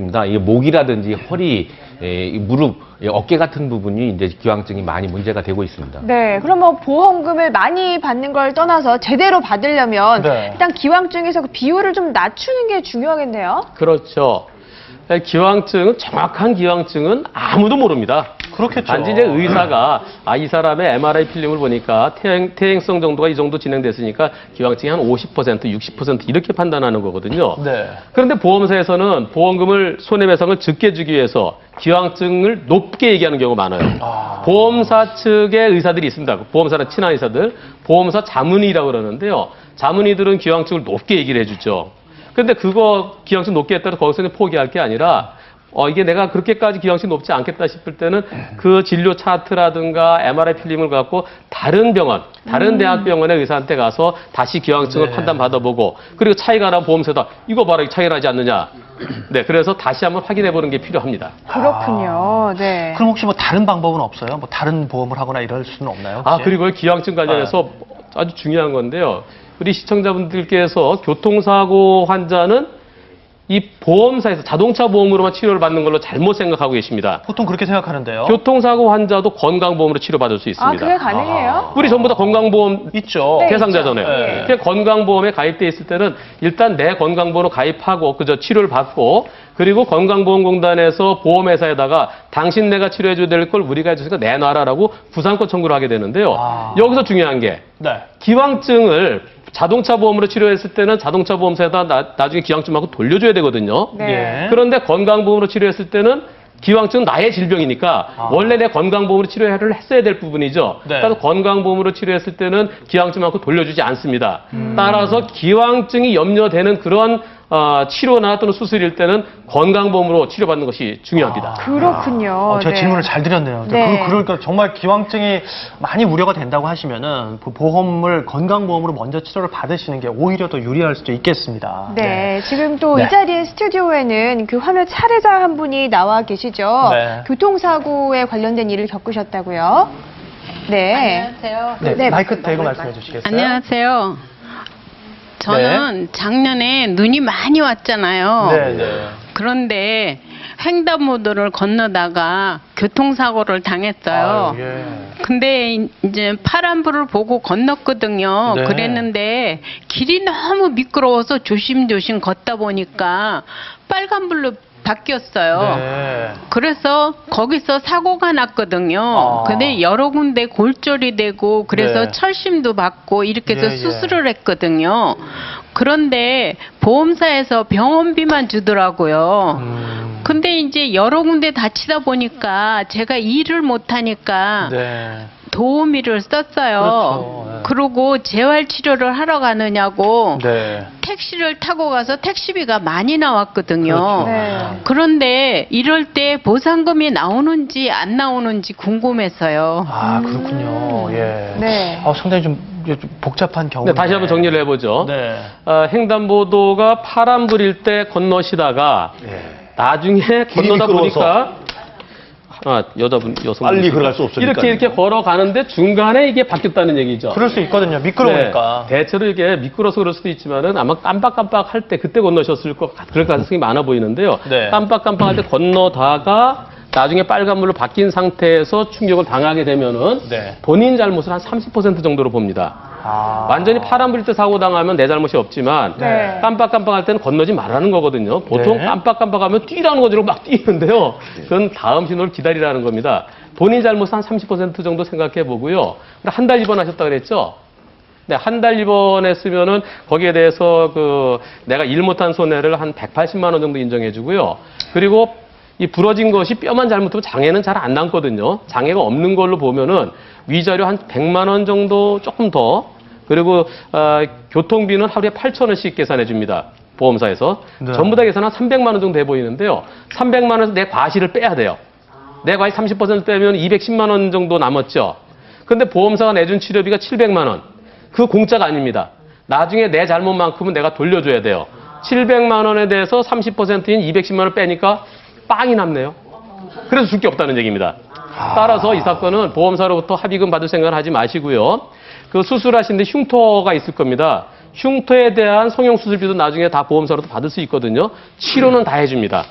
있습니다. 이 목이라든지 허리, 무릎, 어깨 같은 부분이 이제 기왕증이 많이 문제가 되고 있습니다. 네, 그럼 뭐 보험금을 많이 받는 걸 떠나서 제대로 받으려면 네. 일단 기왕증에서 그 비율을 좀 낮추는 게 중요하겠네요. 그렇죠. 기왕증은, 정확한 기왕증은 아무도 모릅니다. 그렇겠죠. 단지 이제 의사가 이 사람의 MRI 필름을 보니까 퇴행성 정도가 이 정도 진행됐으니까 기왕증이 한 50%, 60% 이렇게 판단하는 거거든요. 네. 그런데 보험사에서는 보험금을 손해배상을 적게 주기 위해서 기왕증을 높게 얘기하는 경우가 많아요. 보험사 측의 의사들이 있습니다. 보험사랑 친한 의사들, 보험사 자문의라고 그러는데요. 자문의들은 기왕증을 높게 얘기를 해주죠. 근데 그거 기왕증 높게 했다고 거기서는 포기할 게 아니라 이게 내가 그렇게까지 기왕증 높지 않겠다 싶을 때는 그 진료 차트라든가 MRI 필름을 갖고 다른 병원, 다른 대학병원의 의사한테 가서 다시 기왕증을 판단받아보고, 그리고 차이가 나면 보험사에다 이거 봐라, 차이가 나지 않느냐. 네, 그래서 다시 한번 확인해 보는 게 필요합니다. 그렇군요. 네. 그럼 혹시 뭐 다른 방법은 없어요? 뭐 다른 보험을 하거나 이럴 수는 없나요? 혹시? 그리고 기왕증 관련해서 아주 중요한 건데요. 우리 시청자분들께서 교통사고 환자는 이 보험사에서 자동차 보험으로만 치료를 받는 걸로 잘못 생각하고 계십니다. 보통 그렇게 생각하는데요. 교통사고 환자도 건강보험으로 치료받을 수 있습니다. 그게 가능해요? 우리 전부 다 건강보험 있죠. 네. 대상자잖아요. 네. 그러니까 건강보험에 가입돼 있을 때는 일단 내 건강보험으로 가입하고 그저 치료를 받고, 그리고 건강보험공단에서 보험회사에다가 당신 내가 치료해줘야 될 걸 우리가 해줬으니까 내놔라라고 부상권 청구를 하게 되는데요. 여기서 중요한 게 네. 기왕증을 자동차 보험으로 치료했을 때는 자동차 보험사에다 나중에 기왕증하고 돌려줘야 되거든요. 네. 그런데 건강보험으로 치료했을 때는 기왕증은 나의 질병이니까 원래 내 건강보험으로 치료를 했어야 될 부분이죠. 네. 따라서 건강보험으로 치료했을 때는 기왕증하고 돌려주지 않습니다. 따라서 기왕증이 염려되는 그런 치료나 또는 수술일 때는 건강보험으로 치료받는 것이 중요합니다. 그렇군요. 제가 네. 질문을 잘 드렸네요. 네. 그러니까 정말 기왕증이 많이 우려가 된다고 하시면은 그 보험을 건강보험으로 먼저 치료를 받으시는 게 오히려 더 유리할 수도 있겠습니다. 네, 지금 또 이 네. 자리에 스튜디오에는 그 화면 차례자 한 분이 나와 계시죠. 네. 교통사고에 관련된 일을 겪으셨다고요. 네. 안녕하세요. 네, 네. 마이크 대고 말씀해 주시겠어요? 안녕하세요. 저는 작년에 눈이 많이 왔잖아요. 네, 네. 그런데 횡단보도를 건너다가 교통사고를 당했어요. 아유, 예. 근데 이제 파란불을 보고 건넜거든요. 네. 그랬는데 길이 너무 미끄러워서 조심조심 걷다 보니까 빨간불로 바뀌었어요. 네. 그래서 거기서 사고가 났거든요. 근데 여러 군데 골절이 되고 그래서 네. 철심도 받고 이렇게 해서 예, 예. 수술을 했거든요. 그런데 보험사에서 병원비만 주더라고요. 근데 이제 여러 군데 다치다 보니까 제가 일을 못하니까 네. 도우미를 썼어요. 그렇죠. 네. 그러고 재활치료를 하러 가느냐고 네. 택시를 타고 가서 택시비가 많이 나왔거든요. 그렇죠. 네. 그런데 이럴 때 보상금이 나오는지 안 나오는지 궁금했어요. 그렇군요. 예. 네. 상당히 좀 복잡한 경우. 네, 다시 한번 정리를 해보죠. 네. 횡단보도가 파란불일 때 건너시다가 나중에 건너다 보니까 여성분 빨리 걸어갈 수 없으니까요. 이렇게 걸어가는데 중간에 이게 바뀌었다는 얘기죠. 그럴 수 있거든요. 미끄러우니까. 네, 대체로 이게 미끄러서 그럴 수도 있지만은 아마 깜빡깜빡할 때 그때 건너셨을 그럴 가능성이 많아 보이는데요. 네. 깜빡깜빡할 때 건너다가 나중에 빨간불로 바뀐 상태에서 충격을 당하게 되면은 네. 본인 잘못을 한 30% 정도로 봅니다. 완전히 파란불일 때 사고 당하면 내 잘못이 없지만 네. 깜빡깜빡할 때는 건너지 말라는 거거든요. 보통 네. 깜빡깜빡하면 뛰라는 거지로 막 뛰는데요. 그건 다음 신호를 기다리라는 겁니다. 본인 잘못은 한 30% 정도 생각해 보고요. 한 달 입원하셨다 그랬죠? 네, 한 달 입원했으면은 거기에 대해서 내가 일 못한 손해를 한 180만 원 정도 인정해 주고요. 그리고 이 부러진 것이 뼈만 잘못하면 장애는 잘 안 남거든요. 장애가 없는 걸로 보면은 위자료 한 100만 원 정도 조금 더, 그리고 교통비는 하루에 8,000원씩 계산해 줍니다. 보험사에서. 네. 전부 다 계산 한 300만 원 정도 돼 보이는데요. 300만 원에서 내 과실을 빼야 돼요. 내 과실 30% 빼면 210만 원 정도 남았죠. 근데 보험사가 내준 치료비가 700만 원. 그거 공짜가 아닙니다. 나중에 내 잘못만큼은 내가 돌려줘야 돼요. 700만 원에 대해서 30%인 210만 원을 빼니까 빵이 남네요. 그래서 줄 게 없다는 얘기입니다. 따라서 이 사건은 보험사로부터 합의금 받을 생각은 하지 마시고요. 그 수술하시는데 흉터가 있을 겁니다. 흉터에 대한 성형수술비도 나중에 다 보험사로부터 받을 수 있거든요. 치료는 다 해줍니다.